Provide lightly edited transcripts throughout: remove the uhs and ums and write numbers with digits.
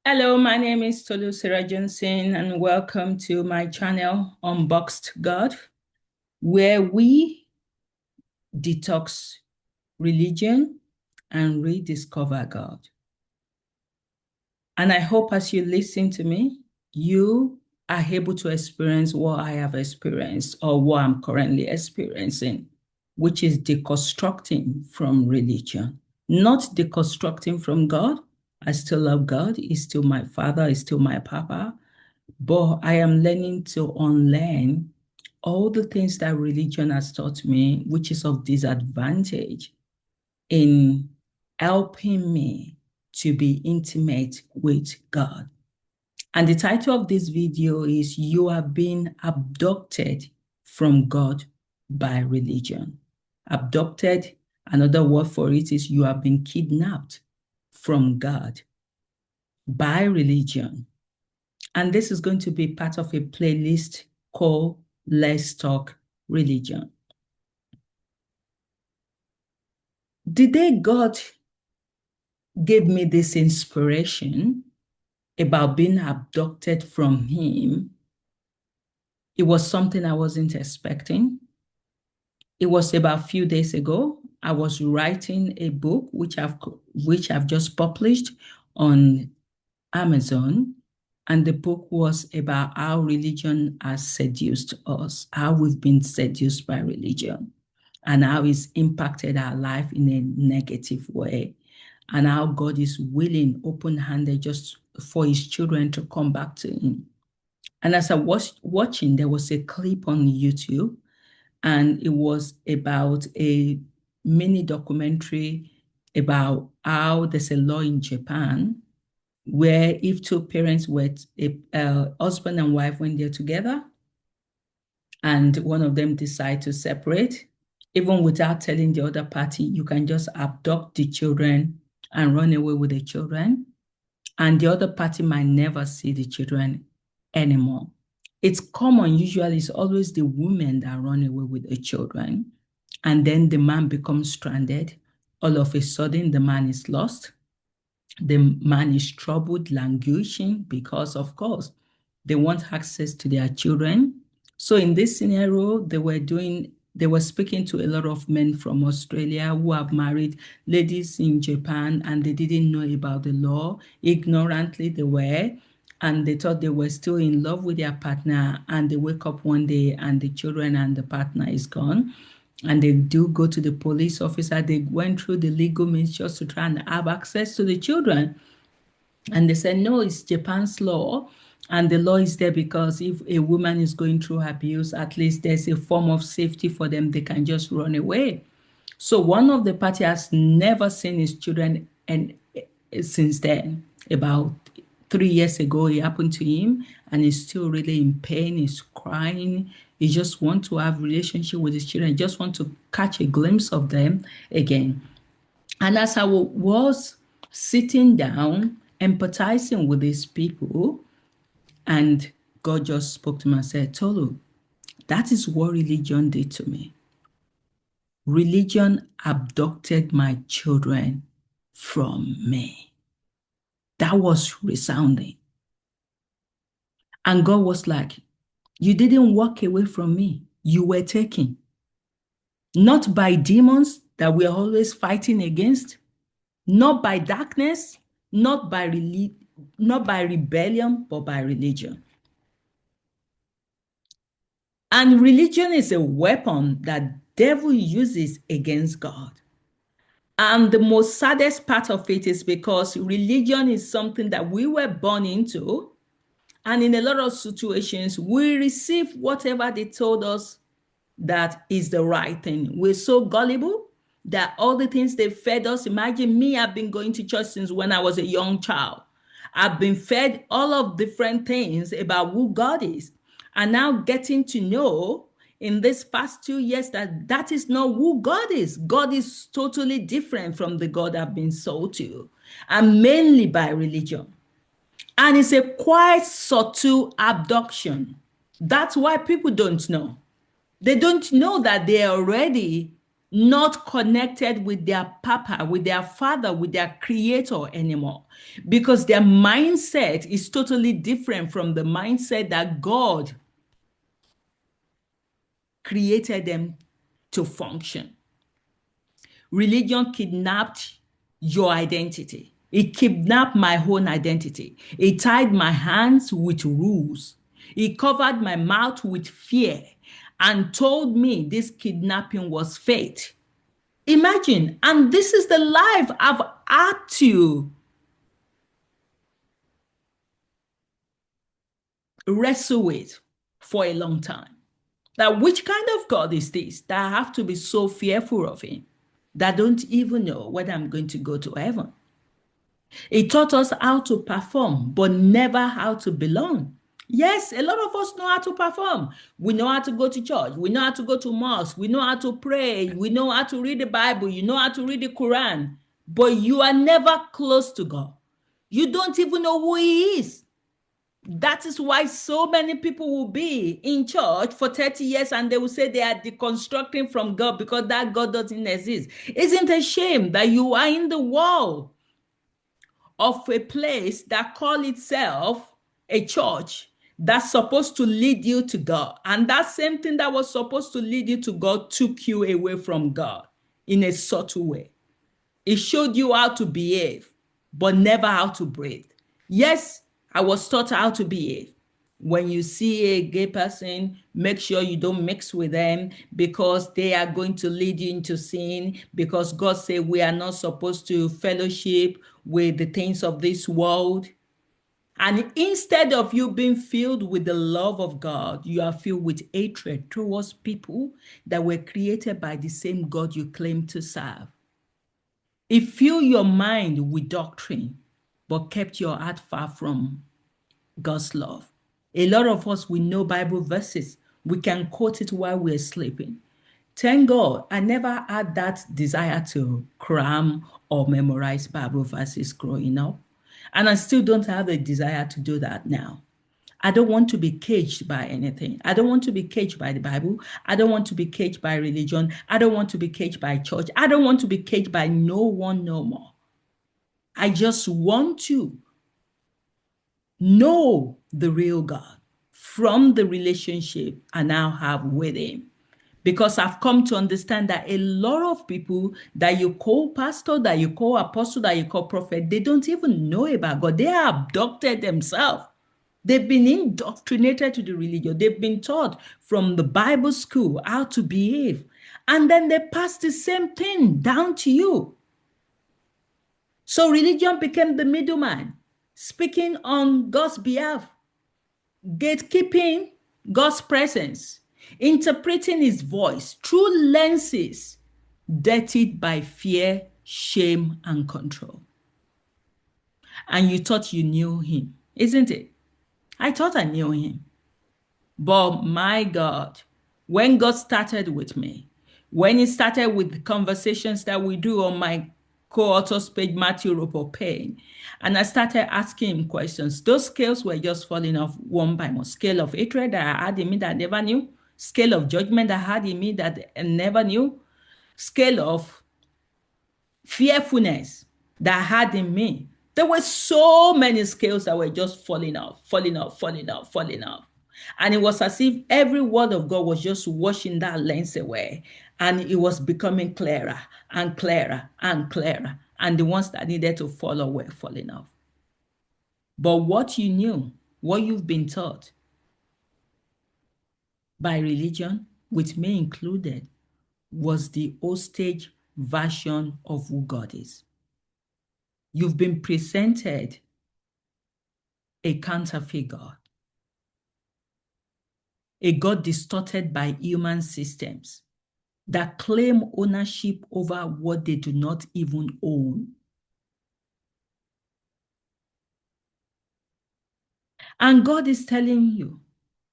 Hello, my name is Tolu Sarah Johnson, and welcome to my channel, Unboxed God, where we detox religion and rediscover God. And I hope as you listen to me, you are able to experience what I have experienced or what I'm currently experiencing, which is deconstructing from religion, not deconstructing from God. I still love God. He's still my father. He's still my papa. But I am learning to unlearn all the things that religion has taught me, which is of disadvantage in helping me to be intimate with God. And the title of this video is You Are Being Abducted from God by Religion. Abducted, another word for it is you have been kidnapped from God by religion. And this is going to be part of a playlist called Let's Talk Religion. The day God gave me this inspiration about being abducted from Him, it was something I wasn't expecting. It was about a few days ago. I was writing a book which I've just published on Amazon. And the book was about how religion has seduced us, how we've been seduced by religion, and how it's impacted our life in a negative way, and how God is willing, open-handed, just for his children to come back to him. And as I was watching, there was a clip on YouTube, and it was about a mini documentary about how there's a law in Japan where if two parents were a husband and wife when they're together and one of them decide to separate, even without telling the other party, you can just abduct the children and run away with the children, and the other party might never see the children anymore. It's common, usually it's always the women that run away with the children, and then the man becomes stranded. All of a sudden, the man is lost. The man is troubled, languishing, because, of course, they want access to their children. So in this scenario, they were speaking to a lot of men from Australia who have married ladies in Japan, and they didn't know about the law. Ignorantly, they were, and they thought they were still in love with their partner, and they wake up one day and the children and the partner is gone. And they do go to the police officer. They went through the legal means just to try and have access to the children. And they said, no, it's Japan's law. And the law is there because if a woman is going through abuse, at least there's a form of safety for them. They can just run away. So one of the party has never seen his children, and since then, about 3 years ago, it happened to him, and he's still really in pain. He's crying. He just wants to have relationship with his children. He just want to catch a glimpse of them again. And as I was sitting down, empathizing with these people, and God just spoke to me and said, Tolu, that is what religion did to me. Religion abducted my children from me. That was resounding. And God was like, you didn't walk away from me. You were taken. Not by demons that we are always fighting against, not by darkness, not by rebellion, but by religion. And religion is a weapon that devil uses against God. And the most saddest part of it is because religion is something that we were born into. And in a lot of situations, we receive whatever they told us that is the right thing. We're so gullible that all the things they fed us, imagine me, I've been going to church since when I was a young child. I've been fed all of different things about who God is. And now getting to know in this past 2 years that that is not who God is. God is totally different from the God I've been sold to, and mainly by religion. And it's a quite subtle abduction. That's why people don't know. They don't know that they are already not connected with their papa, with their father, with their creator anymore, because their mindset is totally different from the mindset that God created them to function. Religion kidnapped your identity. It kidnapped my own identity. It tied my hands with rules. It covered my mouth with fear and told me this kidnapping was fate. Imagine, and this is the life I've had to wrestle with for a long time. That which kind of God is this that I have to be so fearful of him that I don't even know whether I'm going to go to heaven? He taught us how to perform, but never how to belong. Yes, a lot of us know how to perform. We know how to go to church. We know how to go to mosque. We know how to pray. We know how to read the Bible. You know how to read the Quran. But you are never close to God. You don't even know who he is. That is why so many people will be in church for 30 years and they will say they are deconstructing from God because that God doesn't exist. Isn't it a shame that you are in the world of a place that call itself a church that's supposed to lead you to God, and that same thing that was supposed to lead you to God took you away from God in a subtle way? It showed you how to behave, but never how to breathe. Yes, I was taught how to behave. When you see a gay person, make sure you don't mix with them because they are going to lead you into sin. Because God said we are not supposed to fellowship with the things of this world. And instead of you being filled with the love of God, you are filled with hatred towards people that were created by the same God you claim to serve. It filled your mind with doctrine, but kept your heart far from God's love. A lot of us, we know Bible verses. We can quote it while we're sleeping. Thank God, I never had that desire to cram or memorize Bible verses growing up. And I still don't have the desire to do that now. I don't want to be caged by anything. I don't want to be caged by the Bible. I don't want to be caged by religion. I don't want to be caged by church. I don't want to be caged by no one no more. I just want to know the real God from the relationship I now have with him. Because I've come to understand that a lot of people that you call pastor, that you call apostle, that you call prophet, they don't even know about God. They are abducted themselves. They've been indoctrinated to the religion. They've been taught from the Bible school how to behave. And then they pass the same thing down to you. So religion became the middleman, speaking on God's behalf, gatekeeping God's presence, interpreting his voice through lenses dirtied by fear, shame, and control. And you thought you knew him, isn't it? I thought I knew him. But my God, when God started with me, when he started with the conversations that we do on my co-author's page, Matthew Roper Payne, and I started asking him questions, those scales were just falling off one by one. Scale of hatred that I had in me that I never knew, scale of judgment that I had in me that I never knew, scale of fearfulness that I had in me. There were so many scales that were just falling off, falling off, falling off, falling off. And it was as if every word of God was just washing that lens away. And it was becoming clearer and clearer and clearer. And the ones that needed to follow were falling off. But what you knew, what you've been taught by religion, with me included, was the hostage version of who God is. You've been presented a counterfeit God, a God distorted by human systems that claim ownership over what they do not even own. And God is telling you,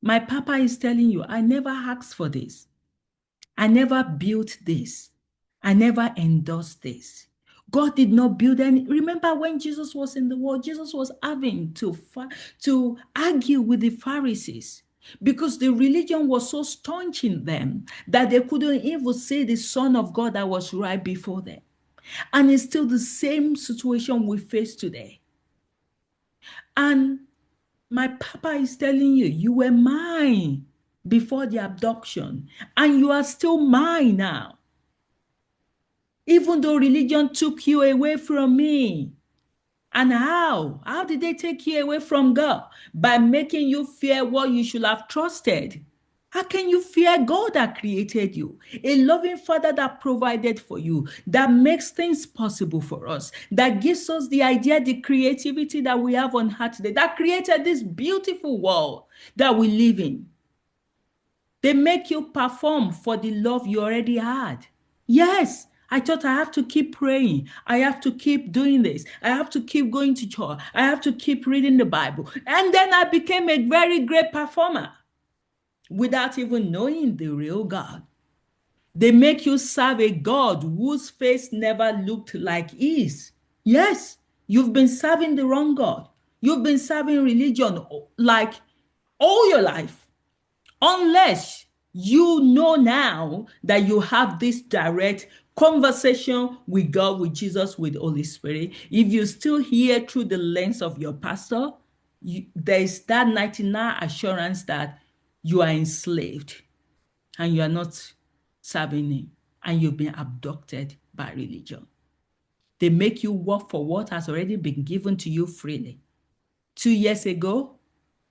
my papa is telling you, I never asked for this. I never built this. I never endorsed this. God did not build any. Remember when Jesus was in the world, Jesus was having to argue with the Pharisees. because the religion was so staunch in them that they couldn't even see the Son of God that was right before them. And it's still the same situation we face today. And my papa is telling you, you were mine before the abduction, and you are still mine now. Even though religion took you away from me. And how? How did they take you away from God? By making you fear what you should have trusted. How can you fear God that created you? A loving Father that provided for you, that makes things possible for us, that gives us the idea, the creativity that we have on earth today, that created this beautiful world that we live in. They make you perform for the love you already had. Yes, I thought I have to keep praying. I have to keep doing this. I have to keep going to church. I have to keep reading the Bible. And then I became a very great performer without even knowing the real God. They make you serve a God whose face never looked like his. Yes, you've been serving the wrong God. You've been serving religion like all your life. Unless you know now that you have this direct conversation with God, with Jesus, with Holy Spirit. If you still hear through the lens of your pastor, there is that 99 assurance that you are enslaved and you are not serving him, and you've been abducted by religion. They make you work for what has already been given to you freely. 2 years ago,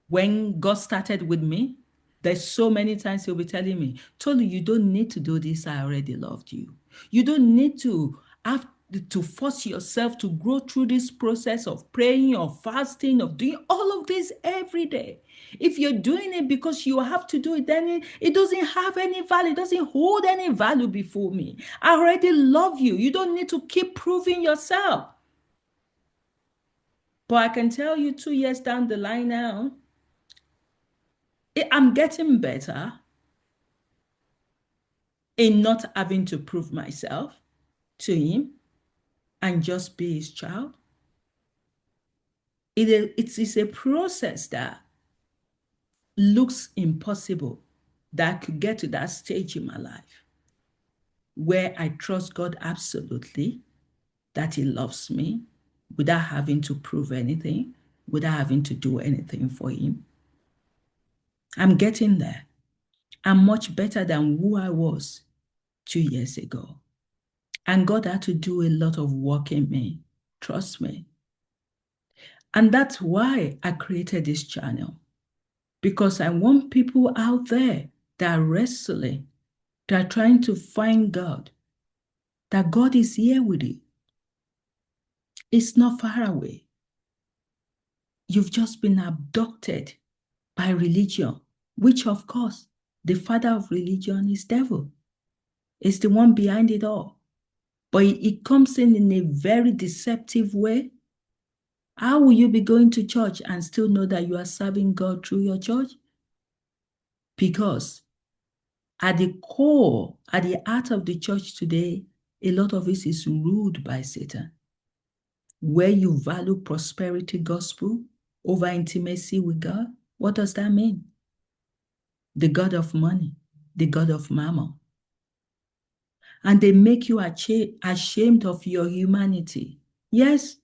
when God started with me, there's so many times he'll be telling me, Tolu, you don't need to do this. I already loved you. You don't need to have to force yourself to go through this process of praying, of fasting, of doing all of this every day. If you're doing it because you have to do it, then it doesn't have any value. It doesn't hold any value before me. I already love you. You don't need to keep proving yourself. But I can tell you 2 years down the line now, I'm getting better in not having to prove myself to him and just be his child. It is a process that looks impossible, that I could get to that stage in my life where I trust God absolutely, that he loves me without having to prove anything, without having to do anything for him. I'm getting there. I'm much better than who I was 2 years ago. And God had to do a lot of work in me. Trust me. And that's why I created this channel. Because I want people out there that are wrestling, that are trying to find God, that God is here with you. It's not far away. You've just been abducted by religion, which of course, the father of religion is devil. It's the one behind it all. But it comes in a very deceptive way. How will you be going to church and still know that you are serving God through your church? Because at the core, at the heart of the church today, a lot of it is ruled by Satan, where you value prosperity gospel over intimacy with God. What does that mean? The God of money, the God of mammon. And they make you ashamed of your humanity. Yes,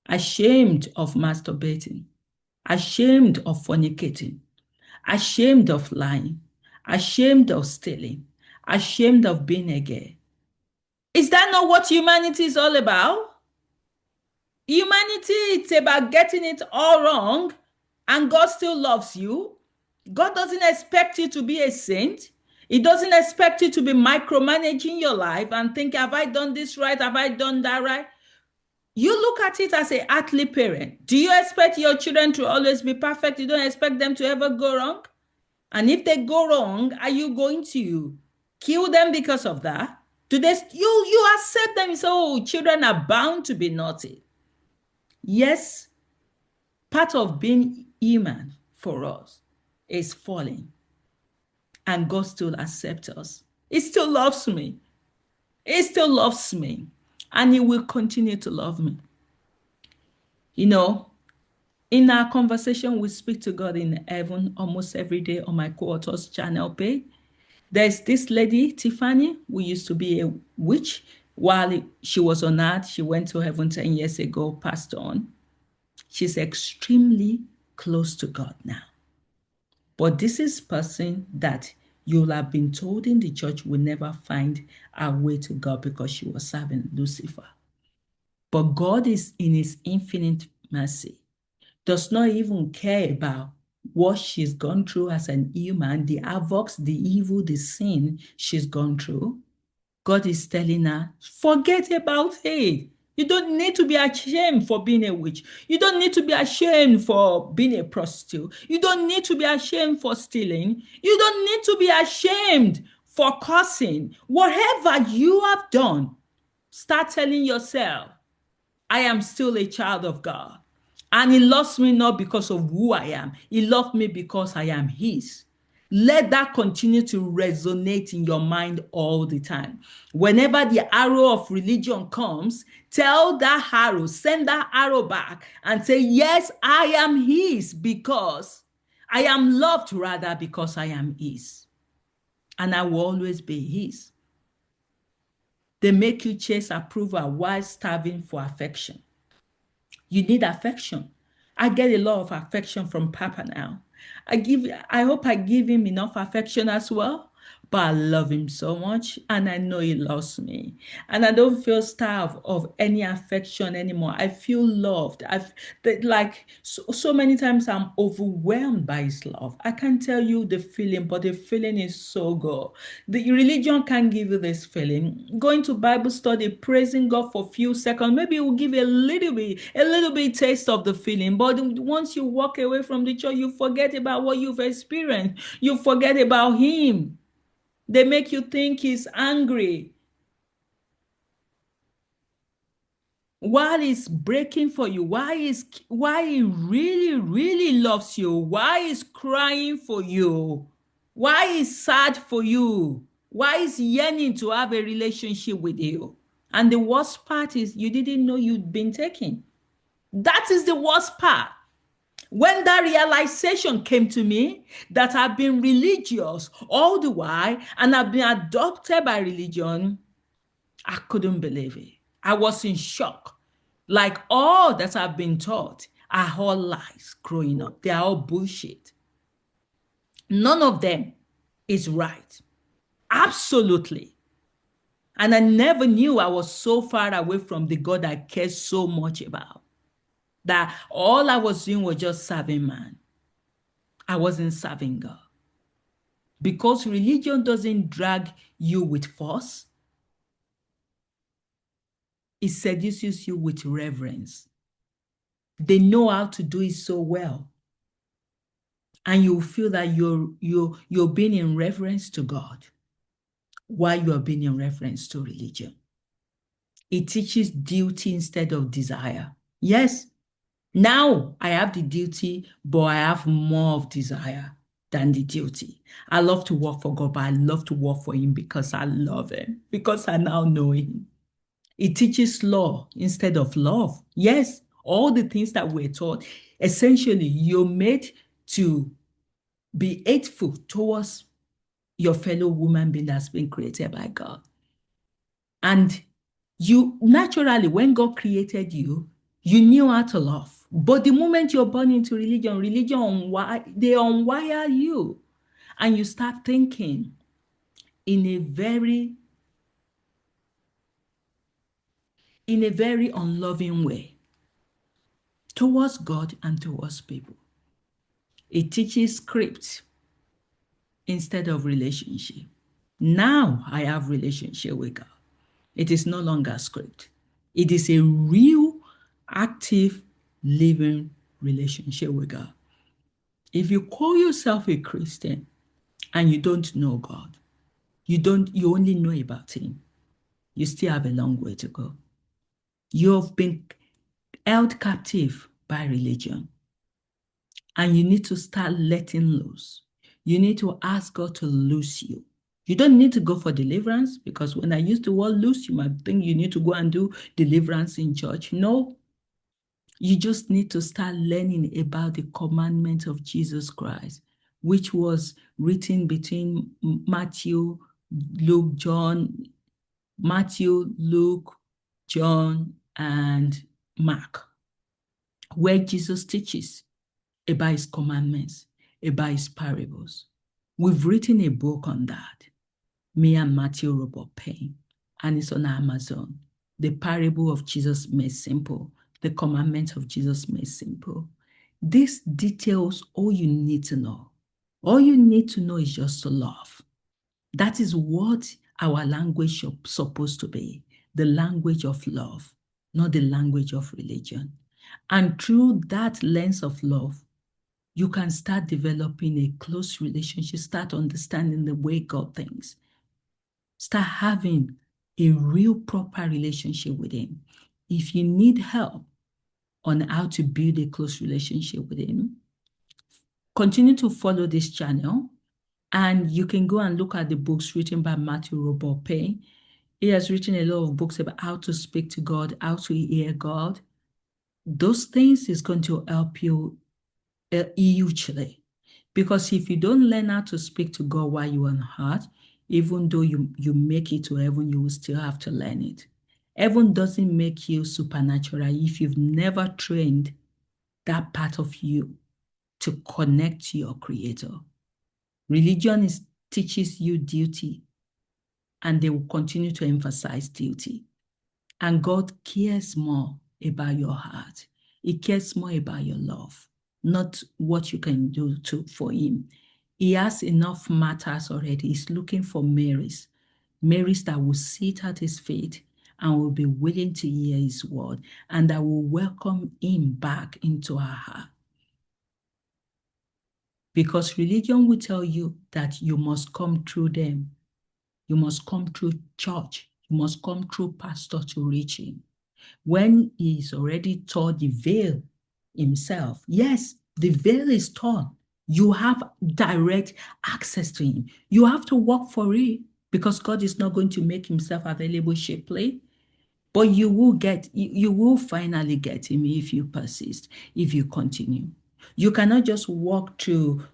ashamed of masturbating, ashamed of fornicating, ashamed of lying, ashamed of stealing, ashamed of being a gay. Is that not what humanity is all about? Humanity, it's about getting it all wrong, and God still loves you. God doesn't expect you to be a saint. He doesn't expect you to be micromanaging your life and think, have I done this right? Have I done that right? You look at it as an earthly parent. Do you expect your children to always be perfect? You don't expect them to ever go wrong? And if they go wrong, are you going to kill them because of that? Do they, you accept them? So children are bound to be naughty. Yes, part of being human for us is falling. And God still accepts us. He still loves me. He still loves me. And he will continue to love me. You know, In our conversation, we speak to God in heaven almost every day on my co-authors channel page. There's this lady, Tiffany, who used to be a witch. While she was on earth, she went to heaven 10 years ago, passed on. She's extremely close to God now. But this is person that you'll have been told in the church will never find her way to God because she was serving Lucifer. But God is in his infinite mercy, does not even care about what she's gone through as an human, the havocs, the evil, the sin she's gone through. God is telling her, forget about it. You don't need to be ashamed for being a witch. You don't need to be ashamed for being a prostitute. You don't need to be ashamed for stealing. You don't need to be ashamed for cursing. Whatever you have done, start telling yourself, I am still a child of God. And he loves me not because of who I am. He loved me because I am his. Let that continue to resonate in your mind all the time. Whenever the arrow of religion comes, tell that arrow, send that arrow back and say, yes, I am his because I am loved rather because I am his. And I will always be his. They make you chase approval while starving for affection. You need affection. I get a lot of affection from Papa now. I hope I give him enough affection as well. But I love him so much and I know he loves me. And I don't feel starved of any affection anymore. I feel loved. Like so many times I'm overwhelmed by his love. I can't tell you the feeling, but the feeling is so good. The religion can't give you this feeling. Going to Bible study, praising God for a few seconds, maybe it will give you a little bit taste of the feeling. But once you walk away from the church, you forget about what you've experienced. You forget about him. They make you think he's angry. While he's breaking for you, why he really, really loves you, why he's crying for you, why he's sad for you, why he's yearning to have a relationship with you. And the worst part is you didn't know you'd been taken. That is the worst part. When that realization came to me that I've been religious all the while and I've been adopted by religion, I couldn't believe it. I was in shock. Like all that I've been taught are all lies growing up. They are all bullshit. None of them is right. Absolutely. And I never knew I was so far away from the God I cared so much about. That all I was doing was just serving man. I wasn't serving God. Because religion doesn't drag you with force, it seduces you with reverence. They know how to do it so well. And you feel that you're being in reverence to God while you're being in reference to religion. It teaches duty instead of desire. Yes, now I have the duty, but I have more of desire than the duty. I love to work for God, but I love to work for him because I love him, because I now know him. It teaches law instead of love. Yes, all the things that we're taught, essentially, you're made to be hateful towards your fellow human being that's been created by God. And you naturally, when God created you, you knew how to love. But the moment you're born into religion, they unwire you. And you start thinking in a very unloving way towards God and towards people. It teaches script instead of relationship. Now I have relationship with God. It is no longer script. It is a real, active, living relationship with God. If you call yourself a Christian and you don't know God, you only know about him, you still have a long way to go. You have been held captive by religion. And you need to start letting loose. You need to ask God to loose you. You don't need to go for deliverance, because when I use the word loose, you might think you need to go and do deliverance in church. No. You just need to start learning about the commandment of Jesus Christ, which was written between Matthew, Luke, John, and Mark, where Jesus teaches about his commandments, about his parables. We've written a book on that, me and Matthew Robert Payne, and it's on Amazon. The parable of Jesus made simple, the commandment of Jesus made simple. This details all you need to know. All you need to know is just to love. That is what our language is supposed to be, the language of love, not the language of religion. And through that lens of love, you can start developing a close relationship, start understanding the way God thinks, start having a real proper relationship with him. If you need help on how to build a close relationship with him, continue to follow this channel, and you can go and look at the books written by Matthew Robert Payne. He has written a lot of books about how to speak to God, how to hear God. Those things is going to help you hugely. Because if you don't learn how to speak to God while you're on earth, even though you make it to heaven, you will still have to learn it. Heaven doesn't make you supernatural if you've never trained that part of you to connect to your Creator. Religion teaches you duty, and they will continue to emphasize duty. And God cares more about your heart. He cares more about your love, not what you can do for him. He has enough matters already. He's looking for Marys that will sit at his feet and will be willing to hear his word, and that will welcome him back into our heart. Because religion will tell you that you must come through them. You must come through church. You must come through pastor to reach him. When he's already torn the veil himself, yes, the veil is torn. You have direct access to him. You have to work for it, because God is not going to make himself available cheaply. But you will finally get him if you persist, if you continue. You cannot just walk to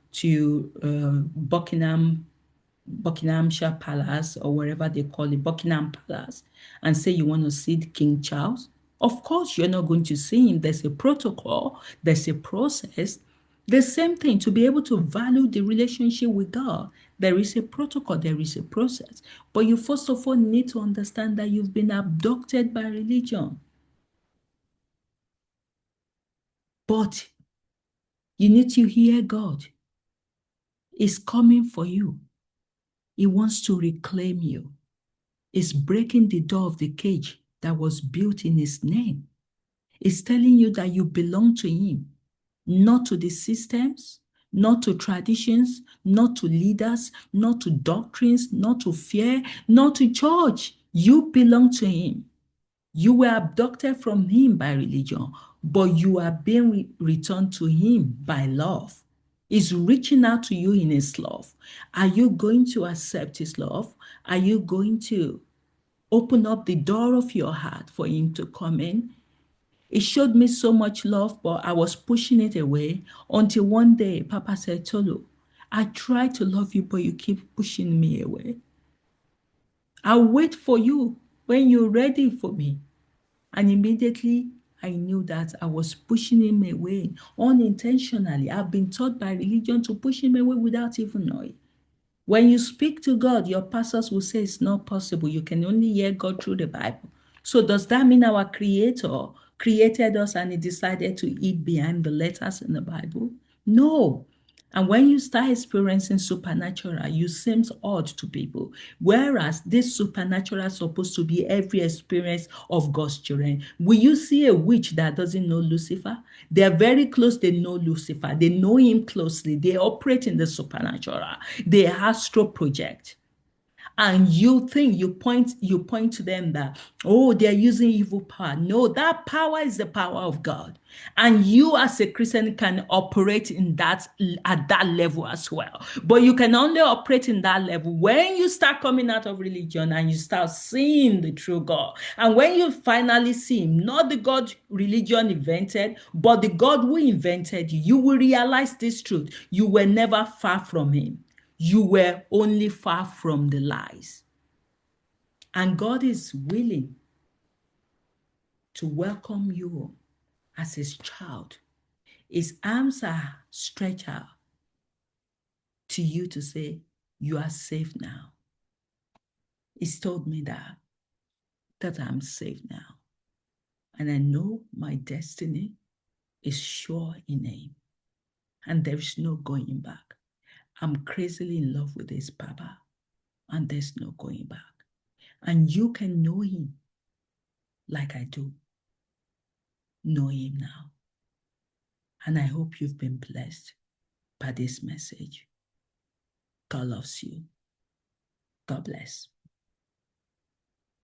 Buckinghamshire Palace, or wherever they call it, Buckingham Palace, and say you want to see King Charles. Of course, you're not going to see him. There's a protocol, there's a process. The same thing, to be able to value the relationship with God, there is a protocol, there is a process. But you first of all need to understand that you've been abducted by religion. But you need to hear God. He's coming for you. He wants to reclaim you. He's breaking the door of the cage that was built in his name. He's telling you that you belong to him, not to the systems, not to traditions, not to leaders, not to doctrines, not to fear, not to church. You belong to him. You were abducted from him by religion, but you are being returned to him by love. He's reaching out to you in his love. Are you going to accept his love? Are you going to open up the door of your heart for him to come in? It showed me so much love, but I was pushing it away until one day Papa said, Tolu, I try to love you, but you keep pushing me away. I'll wait for you when you're ready for me. And immediately I knew that I was pushing him away unintentionally. I've been taught by religion to push him away without even knowing. When you speak to God, your pastors will say it's not possible. You can only hear God through the Bible. So does that mean our Creator created us and he decided to eat behind the letters in the Bible? No. And when you start experiencing supernatural, you seem odd to people. Whereas this supernatural is supposed to be every experience of God's children. Will you see a witch that doesn't know Lucifer? They're very close. They know Lucifer. They know him closely. They operate in the supernatural. They astro project. And you point to them that, oh, they're using evil power. No, that power is the power of God. And you as a Christian can operate in that at that level as well. But you can only operate in that level when you start coming out of religion and you start seeing the true God. And when you finally see him, not the God religion invented, but the God who invented you, you will realize this truth. You were never far from him. You were only far from the lies. And God is willing to welcome you as his child. His arms are stretched out to you to say, you are safe now. He's told me that I'm safe now. And I know my destiny is sure in him. And there is no going back. I'm crazily in love with his Papa. And there's no going back. And you can know him like I do. Know him now. And I hope you've been blessed by this message. God loves you. God bless.